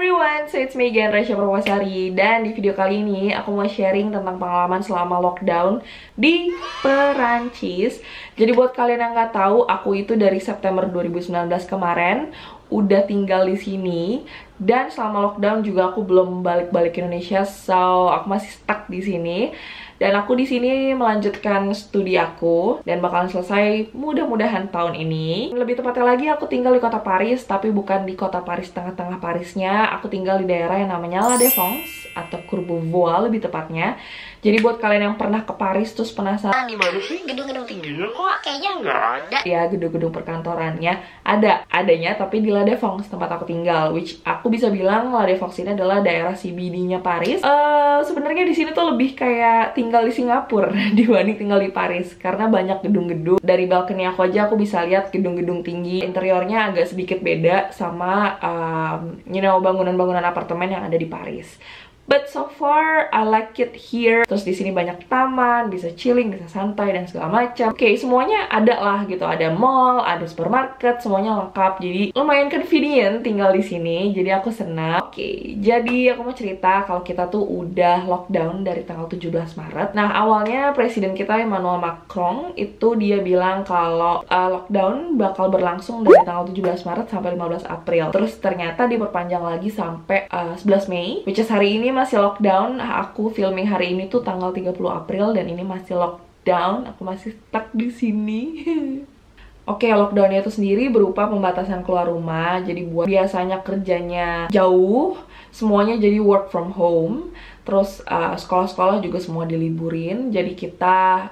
everyone, so it's me again, Resya Purwosari. Dan di video kali ini aku mau sharing tentang pengalaman selama lockdown di Perancis. Jadi buat kalian yang nggak tahu, aku itu dari September 2019 kemarin udah tinggal di sini. Dan selama lockdown juga aku belum balik-balik ke Indonesia, so aku masih stuck di sini. Dan aku di sini melanjutkan studi aku dan bakalan selesai mudah-mudahan tahun ini. Lebih tepatnya lagi aku tinggal di kota Paris, tapi bukan di kota Paris tengah-tengah Parisnya. Aku tinggal di daerah yang namanya La Défense atau Courbevoie lebih tepatnya. Jadi buat kalian yang pernah ke Paris terus penasaran di mana sih gedung-gedung tinggi kok kayaknya nggak ada. Ya gedung-gedung perkantorannya adanya tapi di La Défense tempat aku tinggal, which aku bisa bilang La Défense ini adalah daerah CBD-nya Paris. Sebenarnya di sini tuh lebih kayak tinggal di Singapura dibanding tinggal di Paris karena banyak gedung-gedung. Dari balkoni aku aja aku bisa lihat gedung-gedung tinggi. Interiornya agak sedikit beda sama bangunan-bangunan apartemen yang ada di Paris. But so far I like it here. Terus di sini banyak taman, bisa chilling, bisa santai dan segala macam. Oke, semuanya ada lah gitu. Ada mall, ada supermarket, semuanya lengkap. Jadi lumayan convenient tinggal di sini. Jadi aku senang. Oke, jadi aku mau cerita kalau kita tuh udah lockdown dari tanggal 17 Maret. Nah, awalnya presiden kita Emmanuel Macron itu dia bilang kalau lockdown bakal berlangsung dari tanggal 17 Maret sampai 15 April. Terus ternyata diperpanjang lagi sampai 11 Mei, which is hari ini masih lockdown. Aku filming hari ini tuh tanggal 30 April dan ini masih lockdown. Aku masih stuck di sini. Oke, lockdownnya itu sendiri berupa pembatasan keluar rumah. Jadi buat biasanya kerjanya jauh, semuanya jadi work from home. Terus sekolah-sekolah juga semua diliburin. Jadi kita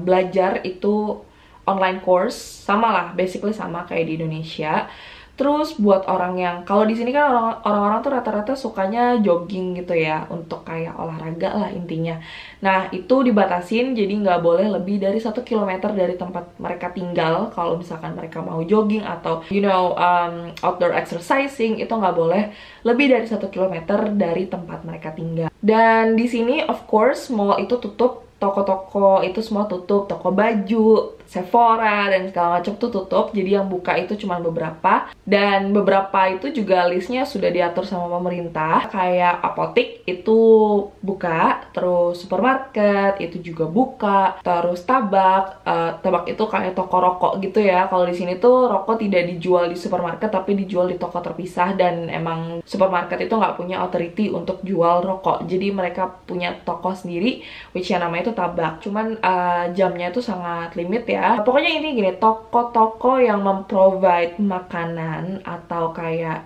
belajar itu online course, sama lah, basically sama kayak di Indonesia. Terus buat orang yang, kalau di sini kan orang-orang tuh rata-rata sukanya jogging gitu ya, untuk kayak olahraga lah intinya. Nah itu dibatasin, jadi nggak boleh lebih dari 1 kilometer dari tempat mereka tinggal. Kalau misalkan mereka mau jogging atau outdoor exercising, itu nggak boleh lebih dari 1 kilometer dari tempat mereka tinggal. Dan di sini of course mall itu tutup, toko-toko itu semua tutup, toko baju, Sephora dan segala macam tuh tutup. Jadi yang buka itu cuma beberapa, dan beberapa itu juga listnya sudah diatur sama pemerintah. Kayak apotek itu buka, terus supermarket itu juga buka, terus tabak itu kayak toko rokok gitu ya. Kalau di sini tuh rokok tidak dijual di supermarket tapi dijual di toko terpisah, dan emang supermarket itu nggak punya authority untuk jual rokok. Jadi mereka punya toko sendiri, which yang namanya itu tabak. Cuman jamnya itu sangat limit ya. Pokoknya ini gini, toko-toko yang memprovide makanan atau kayak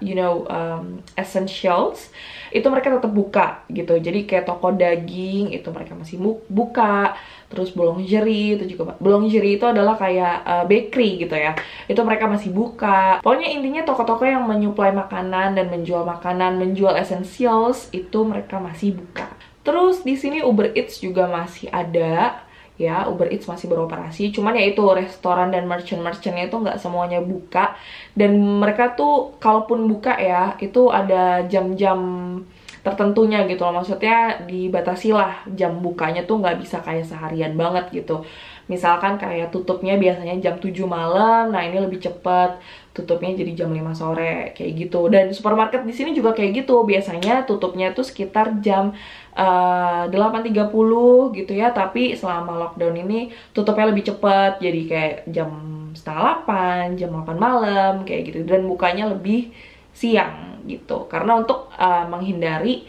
essentials itu mereka tetap buka gitu. Jadi kayak toko daging itu mereka masih buka. Terus boulangerie itu juga, boulangerie itu adalah kayak bakery gitu ya, itu mereka masih buka. Pokoknya intinya toko-toko yang menyuplai makanan dan menjual makanan, menjual essentials itu mereka masih buka. Terus di sini Uber Eats juga masih ada ya, Uber Eats masih beroperasi. Cuman ya itu restoran dan merchant-merchantnya itu nggak semuanya buka. Dan mereka tuh kalaupun buka ya, itu ada jam-jam tertentunya gitu loh. Maksudnya dibatasi lah jam bukanya tuh, nggak bisa kayak seharian banget gitu. Misalkan kayak tutupnya biasanya jam 7 malam, nah ini lebih cepet, tutupnya jadi jam 5 sore kayak gitu. Dan supermarket di sini juga kayak gitu, biasanya tutupnya tuh sekitar jam 8.30 gitu ya, tapi selama lockdown ini tutupnya lebih cepet, jadi kayak jam setengah 8, jam 8 malam kayak gitu. Dan bukanya lebih siang gitu, karena untuk menghindari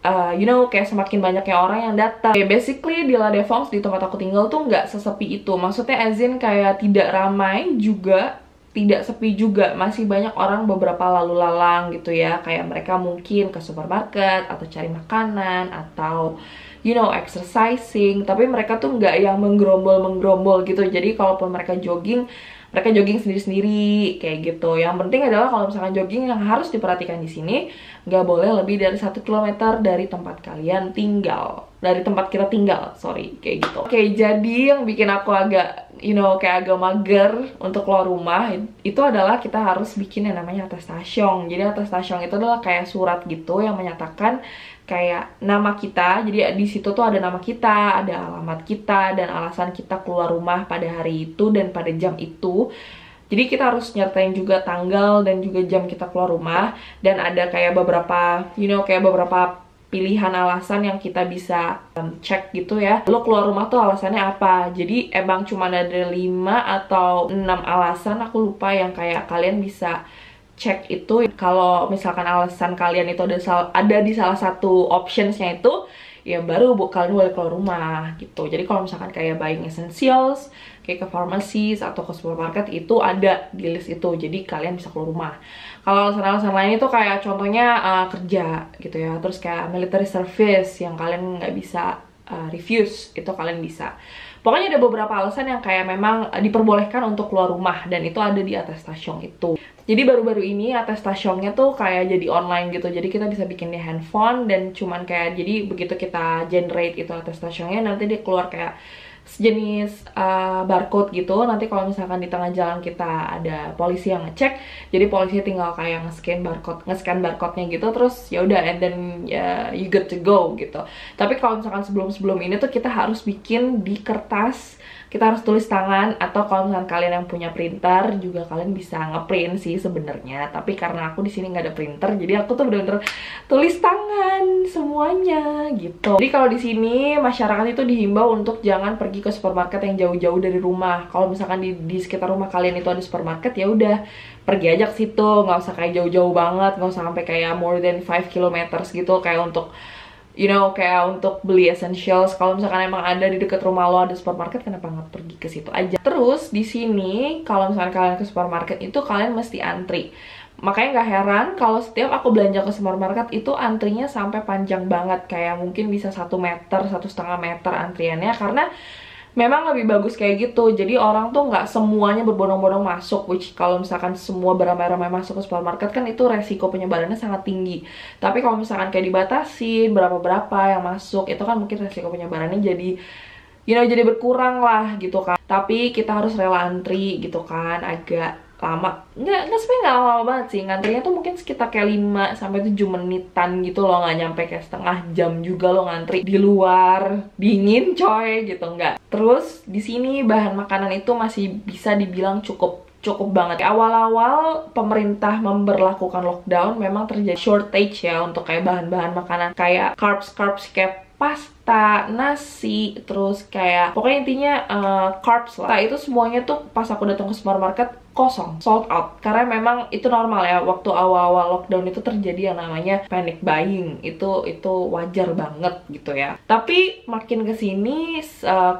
kayak semakin banyaknya orang yang datang. Basically di La Défense, di tempat aku tinggal tuh nggak sesepi itu. Maksudnya as in kayak tidak ramai juga, tidak sepi juga, masih banyak orang beberapa lalu lalang gitu ya. Kayak mereka mungkin ke supermarket atau cari makanan atau exercising, tapi mereka tuh nggak yang menggerombol gitu. Jadi kalaupun mereka jogging sendiri-sendiri kayak gitu. Yang penting adalah kalau misalkan jogging, yang harus diperhatikan di sini nggak boleh lebih dari 1 kilometer dari tempat kalian tinggal, dari tempat kita tinggal, sorry, kayak gitu. Oke, jadi yang bikin aku agak kayak agak mager untuk keluar rumah itu adalah kita harus bikin yang namanya attestation. Jadi attestation itu adalah kayak surat gitu yang menyatakan kayak nama kita. Jadi di situ tuh ada nama kita, ada alamat kita, dan alasan kita keluar rumah pada hari itu dan pada jam itu. Jadi kita harus nyertain juga tanggal dan juga jam kita keluar rumah. Dan ada kayak beberapa, kayak beberapa pilihan alasan yang kita bisa cek gitu ya. Lo keluar rumah tuh alasannya apa. Jadi emang cuma ada 5 atau 6 alasan, aku lupa, yang kayak kalian bisa cek itu. Kalau misalkan alasan kalian itu ada di salah satu optionsnya itu, ya baru kalian boleh keluar rumah gitu. Jadi kalau misalkan kayak buying essentials, kayak ke pharmacies atau ke supermarket, itu ada di list itu, jadi kalian bisa keluar rumah. Kalau alasan-alasan lain itu kayak contohnya kerja gitu ya, terus kayak military service yang kalian nggak bisa refuse, itu kalian bisa. Pokoknya ada beberapa alasan yang kayak memang diperbolehkan untuk keluar rumah, dan itu ada di atestation itu. Jadi baru-baru ini atestationnya tuh kayak jadi online gitu. Jadi kita bisa bikin di handphone, dan cuman kayak, jadi begitu kita generate itu atestationnya, nanti dia keluar kayak sejenis barcode gitu. Nanti kalau misalkan di tengah jalan kita ada polisi yang ngecek, jadi polisi tinggal kayak nge-scan barcode-nya gitu, terus ya udah, and then you good to go gitu. Tapi kalau misalkan sebelum ini tuh kita harus bikin di kertas, kita harus tulis tangan, atau kalau misalkan kalian yang punya printer juga kalian bisa ngeprint sih sebenarnya. Tapi karena aku di sini nggak ada printer, jadi aku tuh bener-bener tulis tangan semuanya gitu. Jadi kalau di sini masyarakat itu dihimbau untuk jangan pergi ke supermarket yang jauh-jauh dari rumah. Kalau misalkan di sekitar rumah kalian itu ada supermarket, ya udah pergi aja ke situ, nggak usah kayak jauh-jauh banget, nggak usah sampai kayak more than 5 kilometers gitu, kayak untuk kayak untuk beli essentials. Kalau misalkan emang ada di dekat rumah lo ada supermarket, kenapa nggak pergi ke situ aja? Terus di sini kalau misalkan kalian ke supermarket itu kalian mesti antri. Makanya nggak heran kalau setiap aku belanja ke supermarket itu antrinya sampai panjang banget, kayak mungkin bisa 1 meter, 1,5 meter antriannya, karena memang lebih bagus kayak gitu. Jadi orang tuh nggak semuanya berbondong-bondong masuk, which kalau misalkan semua beramai-ramai masuk ke supermarket kan itu resiko penyebarannya sangat tinggi. Tapi kalau misalkan kayak dibatasin berapa-berapa yang masuk, itu kan mungkin resiko penyebarannya jadi jadi berkurang lah gitu kan. Tapi kita harus rela antri gitu kan, agak lama. Sebenarnya nggak lama banget sih, ngantrinya tuh mungkin sekitar kayak 5-7 menitan gitu loh, nggak nyampe kayak setengah jam juga lo ngantri di luar dingin coy gitu, nggak. Terus di sini bahan makanan itu masih bisa dibilang cukup banget. Awal-awal pemerintah memberlakukan lockdown memang terjadi shortage ya untuk kayak bahan-bahan makanan kayak carbs kayak pasta, nasi, terus kayak pokoknya intinya carbs lah. Nah, itu semuanya tuh pas aku datang ke supermarket kosong, sold out. Karena memang itu normal ya, waktu awal-awal lockdown itu terjadi yang namanya panic buying. Itu wajar banget gitu ya. Tapi makin kesini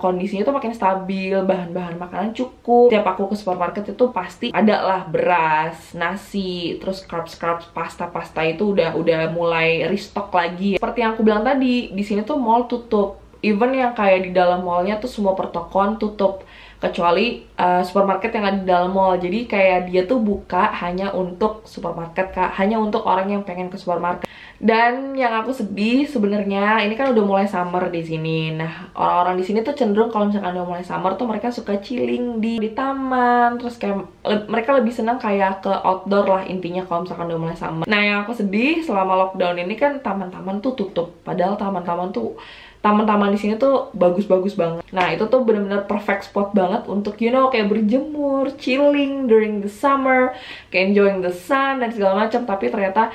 kondisinya tuh makin stabil, bahan-bahan makanan cukup. Tiap aku ke supermarket itu pasti ada lah beras, nasi, terus carbs, pasta itu udah mulai restock lagi. Seperti yang aku bilang tadi, di sini tuh mall tutup. Even yang kayak di dalam mallnya tuh semua pertokoan tutup, kecuali supermarket yang ada di dalam mall. Jadi kayak dia tuh buka hanya untuk supermarket, hanya untuk orang yang pengen ke supermarket. Dan yang aku sedih sebenarnya, ini kan udah mulai summer di sini. Nah, orang-orang di sini tuh cenderung kalau misalkan udah mulai summer tuh mereka suka chilling di taman, terus kayak mereka lebih senang kayak ke outdoor lah intinya kalau misalkan udah mulai summer. Nah, yang aku sedih selama lockdown ini kan taman-taman tuh tutup. Padahal taman-taman di sini tuh bagus-bagus banget. Nah, itu tuh bener-bener perfect spot banget untuk kayak berjemur, chilling during the summer, kayak enjoying the sun dan segala macam. Tapi ternyata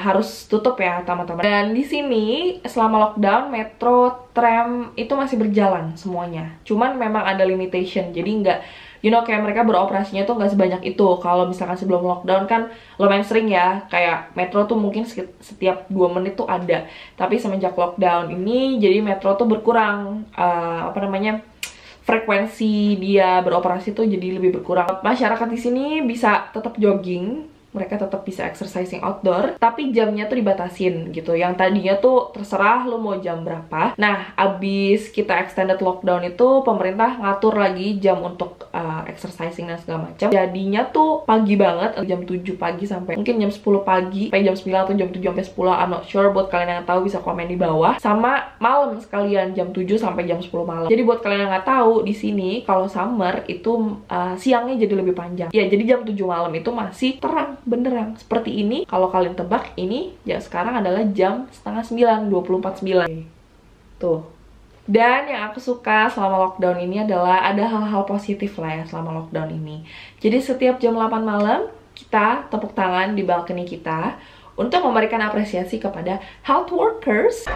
harus tutup ya taman-taman. Dan di sini selama lockdown metro, tram itu masih berjalan semuanya. Cuman memang ada limitation. Jadi nggak kayak mereka beroperasinya tuh nggak sebanyak itu. Kalau misalkan sebelum lockdown kan lumayan sering ya, kayak metro tuh mungkin setiap 2 menit tuh ada. Tapi semenjak lockdown ini, jadi metro tuh berkurang, frekuensi dia beroperasi tuh jadi lebih berkurang. Masyarakat di sini bisa tetap jogging, mereka tetap bisa exercising outdoor, tapi jamnya tuh dibatasin gitu. Yang tadinya tuh terserah lo mau jam berapa. Nah, abis kita extended lockdown itu pemerintah ngatur lagi jam untuk exercising dan segala macam. Jadinya tuh pagi banget, jam 7 pagi sampai mungkin jam 10 pagi, sampai jam 9 atau jam 7 sampai 10, I'm not sure. Buat kalian yang tahu bisa komen di bawah. Sama malam sekalian, jam 7 sampai jam 10 malam. Jadi buat kalian yang nggak tahu, di sini kalau summer itu siangnya jadi lebih panjang. Ya, jadi jam 7 malam itu masih terang benderang seperti ini. Kalau kalian tebak, ini ya sekarang adalah jam 8:30, 9, 24:09 tuh. Dan yang aku suka selama lockdown ini adalah ada hal-hal positif lah ya selama lockdown ini. Jadi setiap jam 8 malam kita tepuk tangan di balkoni kita untuk memberikan apresiasi kepada health workers.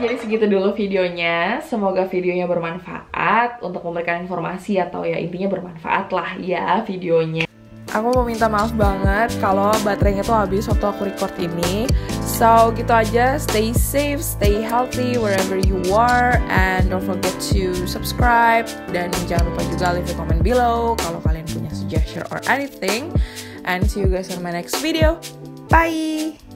Jadi segitu dulu videonya. Semoga videonya bermanfaat untuk memberikan informasi atau ya intinya bermanfaat lah ya videonya. Aku mau minta maaf banget kalau baterainya tuh habis waktu aku record ini. So gitu aja, stay safe, stay healthy wherever you are, and don't forget to subscribe, dan jangan lupa juga leave a comment below kalau kalian punya suggestion or anything. And see you guys on my next video. Bye!